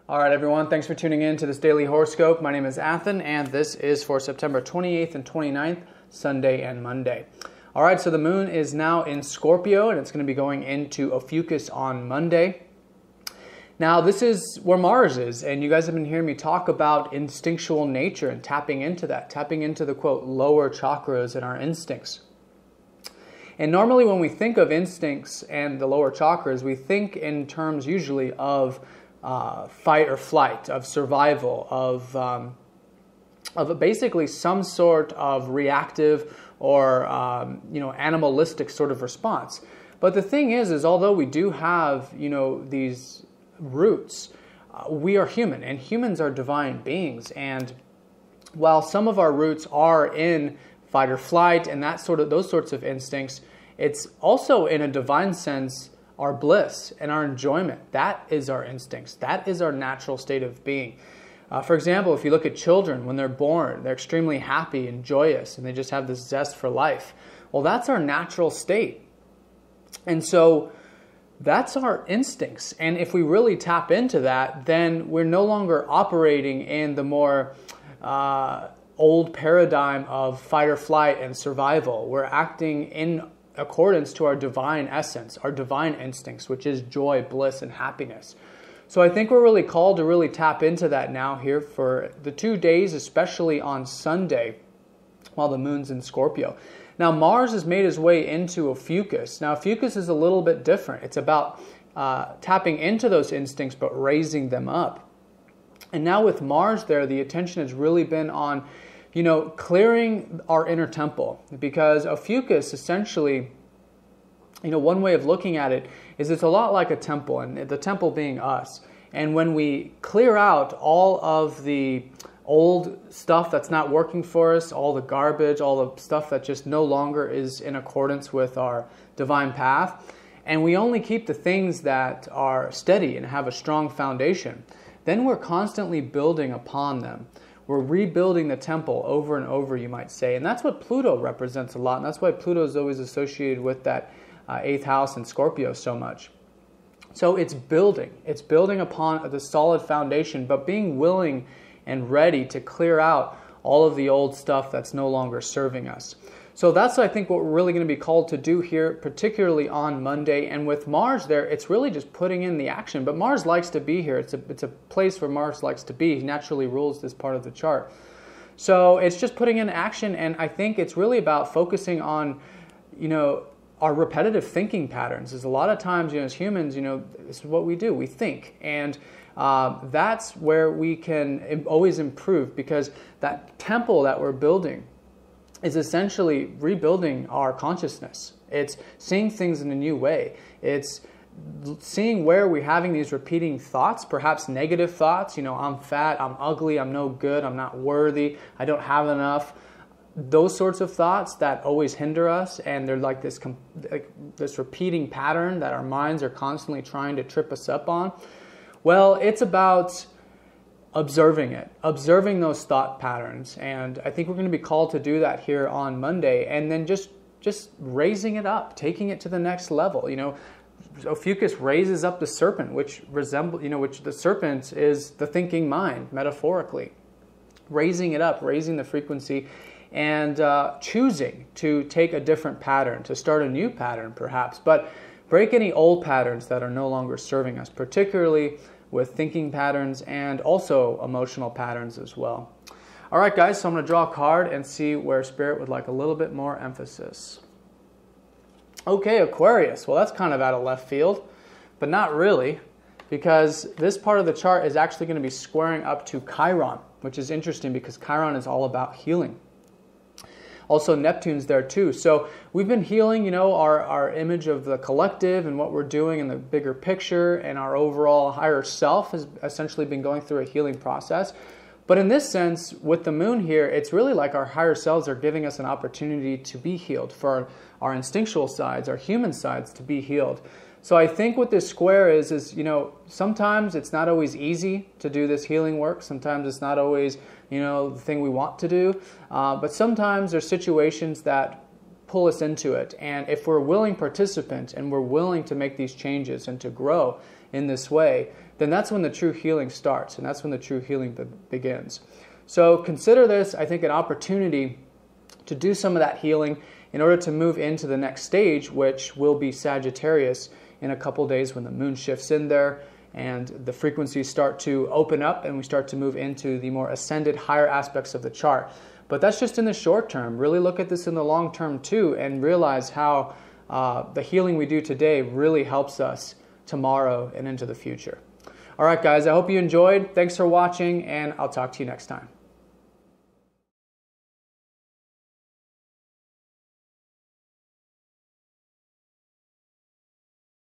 All right, everyone, thanks for tuning in to this daily horoscope. My name is Athen, and this is for September 28th and 29th, Sunday and Monday. All right, so the moon is now in Scorpio, and it's going to be going into Ophiuchus on Monday. Now, this is where Mars is, and you guys have been hearing me talk about instinctual nature and tapping into that, tapping into the, quote, lower chakras and our instincts. And normally when we think of instincts and the lower chakras, we think in terms usually of fight or flight, of survival, of basically some sort of reactive or animalistic sort of response. But the thing is although we do have these roots, we are human, and humans are divine beings. And while some of our roots are in fight or flight and those sorts of instincts, it's also in a divine sense our bliss and our enjoyment. That is our instincts. That is our natural state of being. For example, if you look at children, when they're born, they're extremely happy and joyous, and they just have this zest for life. Well, that's our natural state. And so that's our instincts. And if we really tap into that, then we're no longer operating in the more old paradigm of fight or flight and survival. We're acting in accordance to our divine essence, our divine instincts, which is joy, bliss, and happiness. So I think we're really called to really tap into that now here for the 2 days, especially on Sunday, while the moon's in Scorpio. Now, Mars has made his way into Ophiuchus. Now, Ophiuchus is a little bit different. It's about tapping into those instincts, but raising them up. And now with Mars there, the attention has really been on clearing our inner temple, because Ophiuchus essentially, one way of looking at it is it's a lot like a temple, and the temple being us. And when we clear out all of the old stuff that's not working for us, all the garbage, all the stuff that just no longer is in accordance with our divine path, and we only keep the things that are steady and have a strong foundation, then we're constantly building upon them. We're rebuilding the temple over and over, you might say. And that's what Pluto represents a lot. And that's why Pluto is always associated with that 8th house in Scorpio so much. So it's building. It's building upon the solid foundation, but being willing and ready to clear out all of the old stuff that's no longer serving us. So that's, I think, what we're really going to be called to do here, particularly on Monday. And with Mars there, it's really just putting in the action. But Mars likes to be here. It's a place where Mars likes to be. He naturally rules this part of the chart. So it's just putting in action. And I think it's really about focusing on, our repetitive thinking patterns. Is a lot of times, as humans, this is what we do. We think. And that's where we can always improve, because that temple that we're building is essentially rebuilding our consciousness. It's seeing things in a new way. It's seeing where we're having these repeating thoughts, perhaps negative thoughts. I'm fat, I'm ugly, I'm no good, I'm not worthy, I don't have enough. Those sorts of thoughts that always hinder us, and they're like this repeating pattern that our minds are constantly trying to trip us up on. Well, it's about observing it, observing those thought patterns. And I think we're going to be called to do that here on Monday, and then just raising it up, taking it to the next level. Ophiuchus raises up the serpent, which the serpent is the thinking mind, metaphorically. Raising it up, raising the frequency, and choosing to take a different pattern, to start a new pattern perhaps, but break any old patterns that are no longer serving us, particularly with thinking patterns and also emotional patterns as well. All right, guys, so I'm going to draw a card and see where Spirit would like a little bit more emphasis. Okay, Aquarius. Well, that's kind of out of left field, but not really, because this part of the chart is actually going to be squaring up to Chiron, which is interesting because Chiron is all about healing. Also, Neptune's there too. So we've been healing, our image of the collective and what we're doing in the bigger picture, and our overall higher self has essentially been going through a healing process. But in this sense, with the moon here, it's really like our higher selves are giving us an opportunity to be healed, for our instinctual sides, our human sides to be healed. So I think what this square is sometimes it's not always easy to do this healing work. Sometimes it's not always, the thing we want to do. But sometimes there's situations that pull us into it. And if we're a willing participant and we're willing to make these changes and to grow in this way, then that's when the true healing starts, and that's when the true healing begins. So consider this, I think, an opportunity to do some of that healing in order to move into the next stage, which will be Sagittarius in a couple days when the moon shifts in there and the frequencies start to open up and we start to move into the more ascended, higher aspects of the chart. But that's just in the short term. Really look at this in the long term too, and realize how the healing we do today really helps us tomorrow and into the future. All right, guys, I hope you enjoyed. Thanks for watching, and I'll talk to you next time.